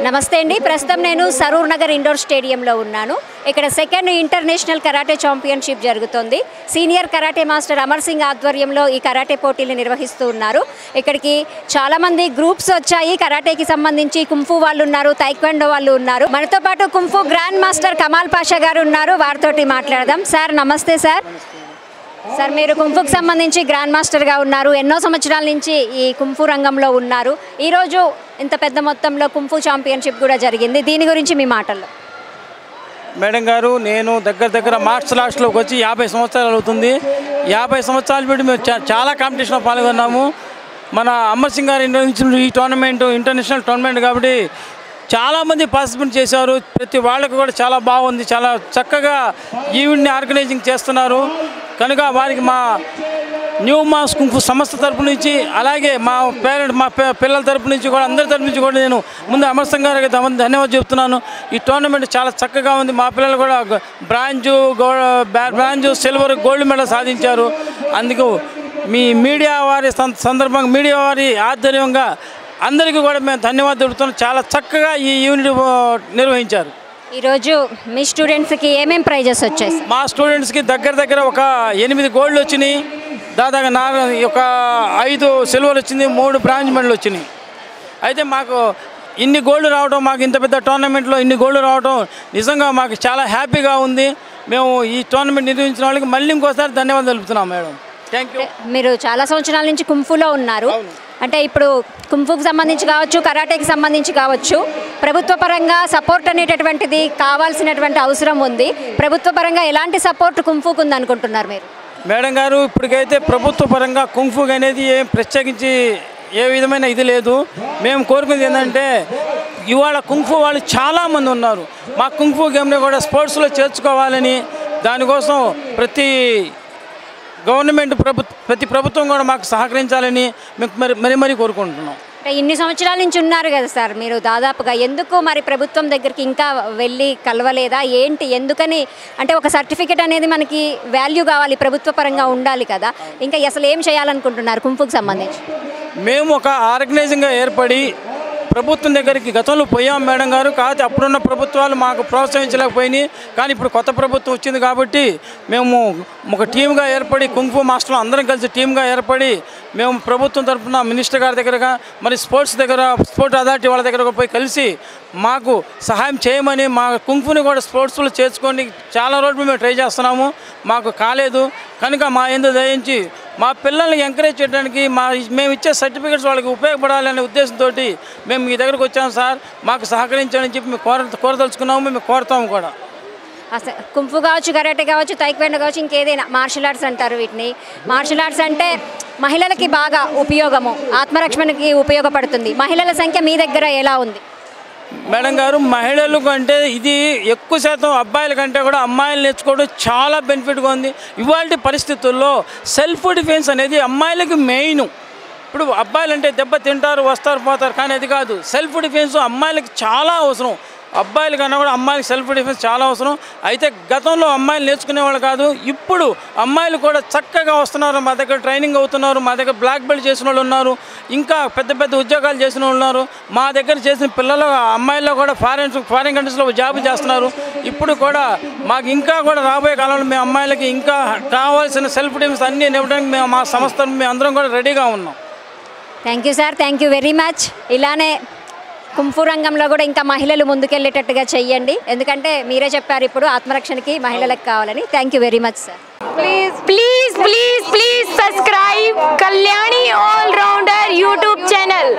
నమస్తే అండి. ప్రస్తుతం నేను సరూర్ నగర్ ఇండోర్ స్టేడియంలో ఉన్నాను. ఇక్కడ సెకండ్ ఇంటర్నేషనల్ కరాటే ఛాంపియన్షిప్ జరుగుతుంది. Senior karate master Amar Singh ఆధ్వర్యంలో ఈ కరాటే పోటీలు నిర్వహిస్తూ ఉన్నారు. ఇక్కడికి చాలామంది గ్రూప్స్ వచ్చాయి. కరాటేకి సంబంధించి కుంఫు వాళ్ళు ఉన్నారు, తైక్వాండో వాళ్ళు ఉన్నారు. మనతో పాటు కుంఫు గ్రాండ్ మాస్టర్ కమాల్ పాషా గారు ఉన్నారు. వారితోటి మాట్లాడదాం. సార్ నమస్తే సార్. సార్ మీరు కుంఫుకి సంబంధించి గ్రాండ్ మాస్టర్గా ఉన్నారు, ఎన్నో సంవత్సరాల నుంచి ఈ కుంఫు రంగంలో ఉన్నారు. ఈరోజు ఇంత పెద్ద మొత్తంలో కుంఫు ఛాంపియన్షిప్ కూడా జరిగింది. దీని గురించి మీ మాటల్లో. మేడం గారు, నేను దగ్గర మార్షల్ ఆర్ట్స్లోకి వచ్చి 50 సంవత్సరాలు అవుతుంది. 50 సంవత్సరాలు పెట్టి మేము చాలా కాంపిటీషన్లో పాల్గొన్నాము. మన అమర్ సింగ్ గారు నిర్వహించిన ఈ టోర్నమెంట్ ఇంటర్నేషనల్ టోర్నమెంట్ కాబట్టి చాలామంది పార్టిసిపేట్ చేశారు. ప్రతి వాళ్ళకు కూడా చాలా బాగుంది. చాలా చక్కగా ఈవెంట్ని ఆర్గనైజింగ్ చేస్తున్నారు. కనుక వారికి మా న్యూ మాస్ కుంఫు సంస్థ తరపు నుంచి, అలాగే మా పిల్లల తరపు నుంచి కూడా, అందరి తరపు నుంచి కూడా నేను ముందు అమర్ సింగ్ గారికి ధన్యవాదాలు చెప్తున్నాను. ఈ టోర్నమెంట్ చాలా చక్కగా ఉంది. మా పిల్లలు కూడా బ్రాంజు సిల్వర్ గోల్డ్ మెడల్ సాధించారు. అందుకు మీ మీడియా వారి సందర్భంగా మీడియా వారి ఆధ్వర్యంగా అందరికీ కూడా మేము ధన్యవాదాలు చెబుతున్నాం. చాలా చక్కగా ఈ ఈవెంట్ నిర్వహించారు. ఈరోజు మీ స్టూడెంట్స్కి ఏమేమి ప్రైజెస్ వచ్చాయి? మా స్టూడెంట్స్కి దగ్గర ఒక 8 గోల్డ్ వచ్చినాయి, దాదాపు ఒక 5 సిల్వర్ వచ్చింది, 3 బ్రాంజ్ మెడల్ వచ్చినాయి. అయితే మాకు ఇన్ని గోల్డ్ రావడం, మాకు ఇంత పెద్ద టోర్నమెంట్లో ఇన్ని గోల్డ్ రావడం నిజంగా మాకు చాలా హ్యాపీగా ఉంది. మేము ఈ టోర్నమెంట్ నిర్వహించిన వాళ్ళకి మళ్ళీ ఇంకోసారి ధన్యవాదాలు తెలుపుతున్నాం మేడం. Thank you. మీరు చాలా సంవత్సరాల నుంచి కుంఫులో ఉన్నారు. అంటే ఇప్పుడు కుంఫుకి సంబంధించి కావచ్చు, కరాటేకి సంబంధించి కావచ్చు, ప్రభుత్వ పరంగా సపోర్ట్ అనేటటువంటిది కావాల్సినటువంటి అవసరం ఉంది. ప్రభుత్వ పరంగా ఎలాంటి సపోర్ట్ కుంఫుకు ఉంది అనుకుంటున్నారు మీరు? మేడం గారు, ఇప్పటికైతే ప్రభుత్వ పరంగా కుంఫు అనేది ఏం ప్రత్యేకించి ఏ విధమైన ఇది లేదు. మేము కోరుకునేది ఏంటంటే, ఇవాళ కుంఫు వాళ్ళు చాలామంది ఉన్నారు. మా కుంఫు గేమ్ని కూడా స్పోర్ట్స్లో చేర్చుకోవాలని, దానికోసం ప్రతి ప్రభుత్వం కూడా మాకు సహకరించాలని మేము మరీ కోరుకుంటున్నాం. అంటే ఇన్ని సంవత్సరాల నుంచి ఉన్నారు కదా సార్ మీరు, దాదాపుగా ఎందుకు మరి ప్రభుత్వం దగ్గరికి ఇంకా వెళ్ళి కలవలేదా ఏంటి? ఎందుకని అంటే ఒక సర్టిఫికేట్ అనేది మనకి వాల్యూ కావాలి, ప్రభుత్వ పరంగా ఉండాలి కదా. ఇంకా అసలు ఏం చేయాలనుకుంటున్నారు కుంఫుకి సంబంధించి? మేము ఒక ఆర్గనైజింగ్గా ఏర్పడి ప్రభుత్వం దగ్గరికి గతంలో పోయాం మేడం గారు. కాకపోతే అప్పుడున్న ప్రభుత్వాలు మాకు ప్రోత్సహించలేకపోయినాయి. కానీ ఇప్పుడు కొత్త ప్రభుత్వం వచ్చింది కాబట్టి మేము ఒక టీమ్గా ఏర్పడి, కుంఫు మాస్టర్లు అందరం కలిసి టీమ్గా ఏర్పడి మేము ప్రభుత్వం తరఫున మినిస్టర్ గారి దగ్గరగా, మరి స్పోర్ట్స్ అథారిటీ వాళ్ళ దగ్గర పోయి కలిసి మాకు సహాయం చేయమని, మా కుంఫుని కూడా స్పోర్ట్స్లో చేర్చుకొని చాలా రోజులు మేము ట్రై చేస్తున్నాము. మాకు కాలేదు. కనుక మా ఎందుకు దయించి మా పిల్లల్ని ఎంకరేజ్ చేయడానికి మేము ఇచ్చే సర్టిఫికేట్స్ వాళ్ళకి ఉపయోగపడాలనే ఉద్దేశంతో మేము మీ దగ్గరకు వచ్చాము సార్. మాకు సహకరించాలని చెప్పి మేము కోరదలుచుకున్నాము. మేము కోరుతాము కూడా. అసలు కుంఫు కావచ్చు, కరాటే కావచ్చు, తైక్వాండో కావచ్చు, ఇంకేదైనా మార్షల్ ఆర్ట్స్ అంటారు వీటిని. మార్షల్ ఆర్ట్స్ అంటే మహిళలకి బాగా ఉపయోగము, ఆత్మరక్షణకి ఉపయోగపడుతుంది. మహిళల సంఖ్య మీ దగ్గర ఎలా ఉంది మేడం గారు? మహిళలు కంటే ఇది ఎక్కువ శాతం అబ్బాయిల కంటే కూడా అమ్మాయిలు నేర్చుకోవడం చాలా బెనిఫిట్గా ఉంది. ఇవాళ పరిస్థితుల్లో సెల్ఫ్ డిఫెన్స్ అనేది అమ్మాయిలకి మెయిన్. ఇప్పుడు అబ్బాయిలు అంటే దెబ్బ తింటారు, వస్తారు, పోతారు. కానీ అది కాదు. సెల్ఫ్ డిఫెన్స్ అమ్మాయిలకి చాలా అవసరం. అబ్బాయిల కన్నా కూడా అమ్మాయిలకి సెల్ఫ్ డిఫెన్స్ చాలా అవసరం. అయితే గతంలో అమ్మాయిలు నేర్చుకునేవాళ్ళు కాదు. ఇప్పుడు అమ్మాయిలు కూడా చక్కగా వస్తున్నారు. మా దగ్గర ట్రైనింగ్ అవుతున్నారు. మా దగ్గర బ్లాక్ బెల్ట్ చేసిన వాళ్ళు ఉన్నారు. ఇంకా పెద్ద ఉద్యోగాలు చేసిన వాళ్ళు ఉన్నారు. మా దగ్గర చేసిన పిల్లలు అమ్మాయిల్లో కూడా ఫారిన్ కంట్రీస్లో జాబ్ చేస్తున్నారు. ఇప్పుడు కూడా మాకు ఇంకా కూడా రాబోయే కాలంలో మేము అమ్మాయిలకి ఇంకా కావాల్సిన సెల్ఫ్ డిఫెన్స్ అన్నీ ఇవ్వడానికి మేము మా సంస్థను మేము అందరం కూడా రెడీగా ఉన్నాం. Thank you sir. Thank you very much. ఇలానే కుంఫు రంగంలో కూడా ఇంకా మహిళలు ముందుకెళ్ళేటట్టుగా చెయ్యండి. ఎందుకంటే మీరే చెప్పారు ఇప్పుడు ఆత్మరక్షణకి మహిళలకు కావాలని. Thank you very much sir. Please subscribe Kalyani all rounder YouTube channel.